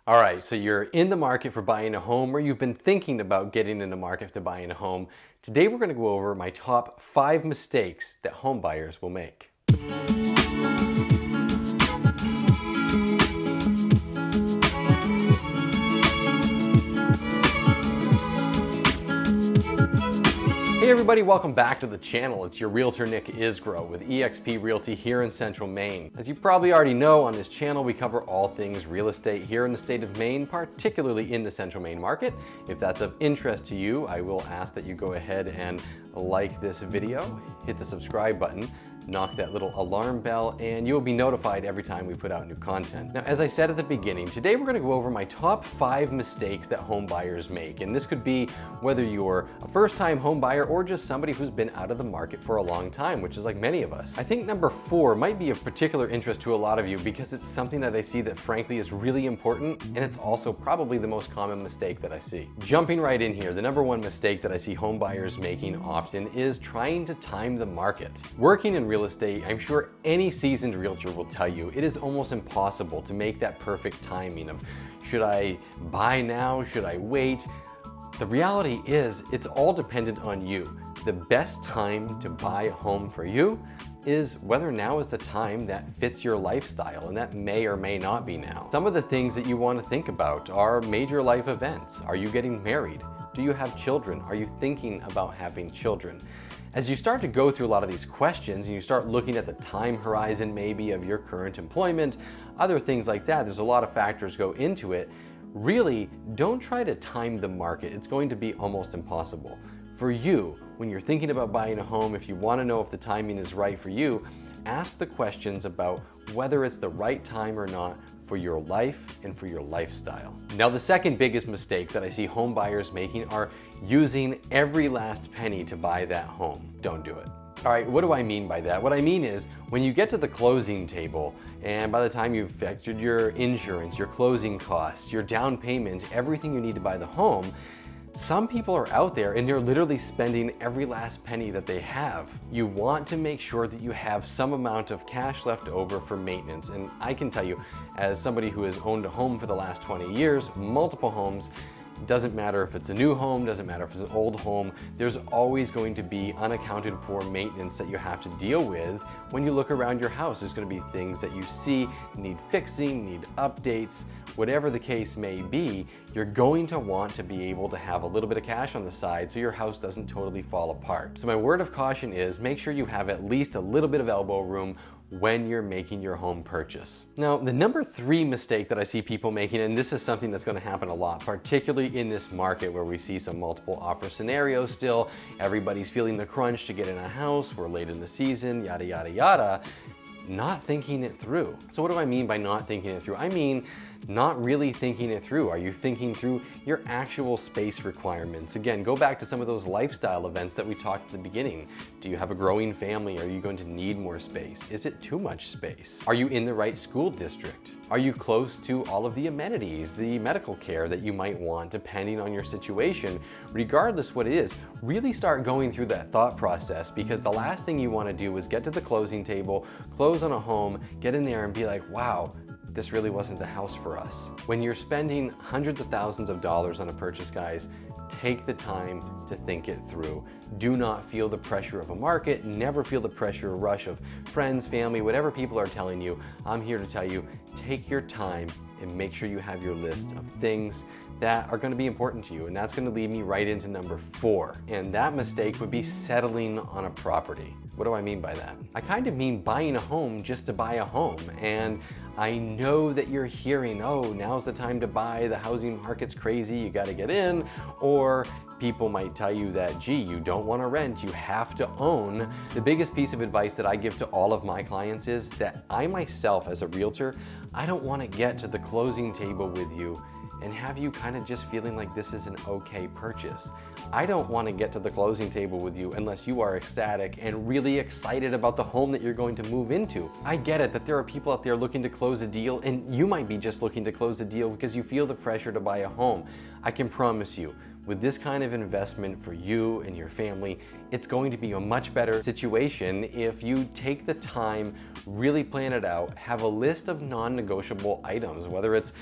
All right, so you're in the market for buying a home, or you've been thinking about getting in the market to buying a home. Today we're going to go over my top 5 mistakes that home buyers will make. Hey everybody, welcome back to the channel. It's your realtor Nick Isgro with eXp Realty here in Central Maine. As you probably already know, on this channel we cover all things real estate here in the state of Maine, particularly in the Central Maine market. If that's of interest to you, I will ask that you go ahead and like this video, hit the subscribe button, knock that little alarm bell, and you'll be notified every time we put out new content. Now, as I said at the beginning, today we're going to go over my top 5 mistakes that home buyers make. And this could be whether you're a first-time home buyer or just somebody who's been out of the market for a long time, which is like many of us. I think number 4 might be of particular interest to a lot of you because it's something that I see that frankly is really important, and it's also probably the most common mistake that I see. Jumping right in here, the number 1 mistake that I see home buyers making often is trying to time the market. Working in real estate, I'm sure any seasoned realtor will tell you it is almost impossible to make that perfect timing of should I buy now, should I wait? The reality is it's all dependent on you. The best time to buy a home for you is whether now is the time that fits your lifestyle, and that may or may not be now. Some of the things that you want to think about are major life events. Are you getting married? Do you have children? Are you thinking about having children? As you start to go through a lot of these questions and you start looking at the time horizon maybe of your current employment, other things like that, there's a lot of factors go into it. Really, don't try to time the market. It's going to be almost impossible. For you, when you're thinking about buying a home, if you want to know if the timing is right for you, ask the questions about whether it's the right time or not for your life and for your lifestyle. Now, the second biggest mistake that I see home buyers making are using every last penny to buy that home. Don't do it. All right, what do I mean by that? What I mean is when you get to the closing table and by the time you've factored your insurance, your closing costs, your down payment, everything you need to buy the home, some people are out there and they're literally spending every last penny that they have. You want to make sure that you have some amount of cash left over for maintenance. And I can tell you, as somebody who has owned a home for the last 20 years, multiple homes, doesn't matter if it's a new home, doesn't matter if it's an old home, there's always going to be unaccounted for maintenance that you have to deal with. When you look around your house, there's going to be things that you see need fixing, need updates, whatever the case may be. You're going to want to be able to have a little bit of cash on the side so your house doesn't totally fall apart. So my word of caution is make sure you have at least a little bit of elbow room when you're making your home purchase. Now, the number 3 mistake that I see people making, and this is something that's going to happen a lot, particularly in this market where we see some multiple offer scenarios still, everybody's feeling the crunch to get in a house, we're late in the season, yada, yada, yada, not thinking it through. So what do I mean by not thinking it through? I mean, not really thinking it through. Are you thinking through your actual space requirements? Again, go back to some of those lifestyle events that we talked at the beginning. Do you have a growing family? Are you going to need more space? Is it too much space? Are you in the right school district? Are you close to all of the amenities, the medical care that you might want depending on your situation? Regardless what it is, really start going through that thought process, because the last thing you want to do is get to the closing table, close on a home, get in there and be like, wow, this really wasn't the house for us. When you're spending hundreds of thousands of dollars on a purchase, guys, take the time to think it through. Do not feel the pressure of a market. Never feel the pressure or rush of friends, family, whatever people are telling you. I'm here to tell you, take your time and make sure you have your list of things that are going to be important to you. And that's going to lead me right into number 4. And that mistake would be settling on a property. What do I mean by that? I kind of mean buying a home just to buy a home. And I know that you're hearing, oh, now's the time to buy, the housing market's crazy, you got to get in. Or people might tell you that, gee, you don't want to rent, you have to own. The biggest piece of advice that I give to all of my clients is that I myself, as a realtor, I don't want to get to the closing table with you and have you kind of just feeling like this is an okay purchase. I don't want to get to the closing table with you unless you are ecstatic and really excited about the home that you're going to move into. I get it that there are people out there looking to close a deal, and you might be just looking to close a deal because you feel the pressure to buy a home. I can promise you, with this kind of investment for you and your family, it's going to be a much better situation if you take the time, really plan it out, have a list of non-negotiable items, whether it's,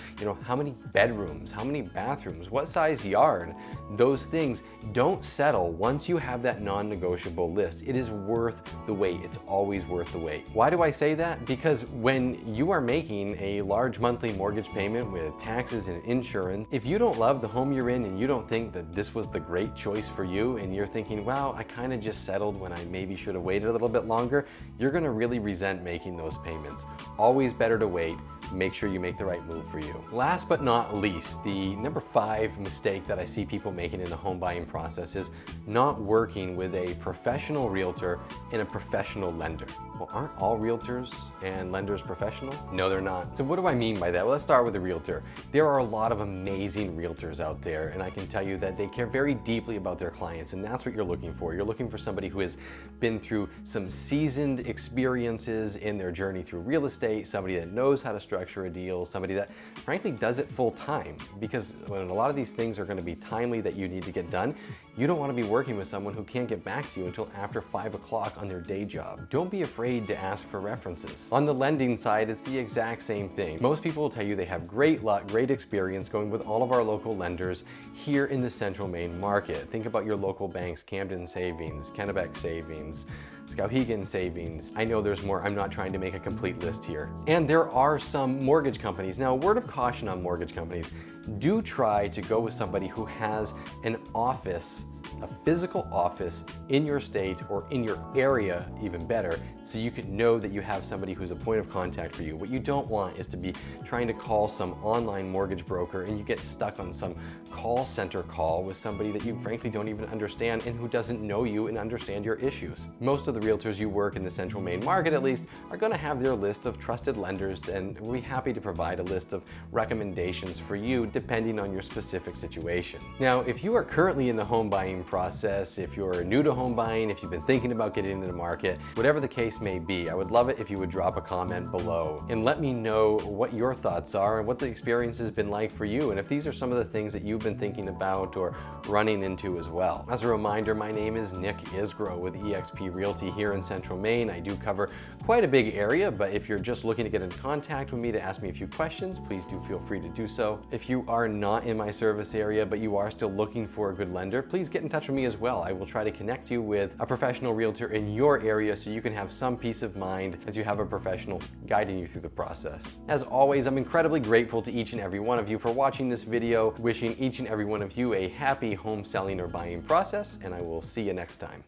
how many bedrooms, how many bathrooms, what size yard, those things. Don't settle once you have that non-negotiable list. It is worth the wait. It's always worth the wait. Why do I say that? Because when you are making a large monthly mortgage payment with taxes and insurance, if you don't love the home you're in and you don't think that this was the great choice for you, and you're thinking, wow, I kind of just settled when I maybe should have waited a little bit longer, you're going to really resent making those payments. Always better to wait. Make sure you make the right move for you. Last but not least, the number 5 mistake that I see people making in the home buying process is not working with a professional realtor and a professional lender. Well, aren't all realtors and lenders professional? No, they're not. So what do I mean by that? Well, let's start with a realtor. There are a lot of amazing realtors out there, and I can tell you that they care very deeply about their clients, and that's what you're looking for. You're looking for somebody who has been through some seasoned experiences in their journey through real estate, somebody that knows how to structure a deal, somebody that frankly does it full time. Because when a lot of these things are going to be timely that you need to get done, you don't want to be working with someone who can't get back to you until after 5 o'clock on their day job. Don't be afraid to ask for references. On the lending side, it's the exact same thing. Most people will tell you they have great luck, great experience going with all of our local lenders here in the central Maine market. Think about your local banks, Camden Savings, Kennebec Savings, Skowhegan Savings. I know there's more. I'm not trying to make a complete list here. And there are some mortgage companies. Now, a word of caution on mortgage companies. Do try to go with somebody who has an office, a physical office in your state or in your area, even better, so you can know that you have somebody who's a point of contact for you. What you don't want is to be trying to call some online mortgage broker and you get stuck on some call center call with somebody that you frankly don't even understand and who doesn't know you and understand your issues. Most of the realtors you work in the central Maine market, at least, are going to have their list of trusted lenders, and we'll be happy to provide a list of recommendations for you depending on your specific situation. Now, if you are currently in the home buying process, if you're new to home buying, if you've been thinking about getting into the market, whatever the case may be, I would love it if you would drop a comment below and let me know what your thoughts are and what the experience has been like for you, and if these are some of the things that you've been thinking about or running into as well. As a reminder, my name is Nick Isgro with eXp Realty here in central Maine. I do cover quite a big area, but if you're just looking to get in contact with me to ask me a few questions, please do feel free to do so. If you are not in my service area, but you are still looking for a good lender, please get in touch with me as well. I will try to connect you with a professional realtor in your area so you can have some peace of mind as you have a professional guiding you through the process. As always, I'm incredibly grateful to each and every one of you for watching this video, wishing each and every one of you a happy home selling or buying process, and I will see you next time.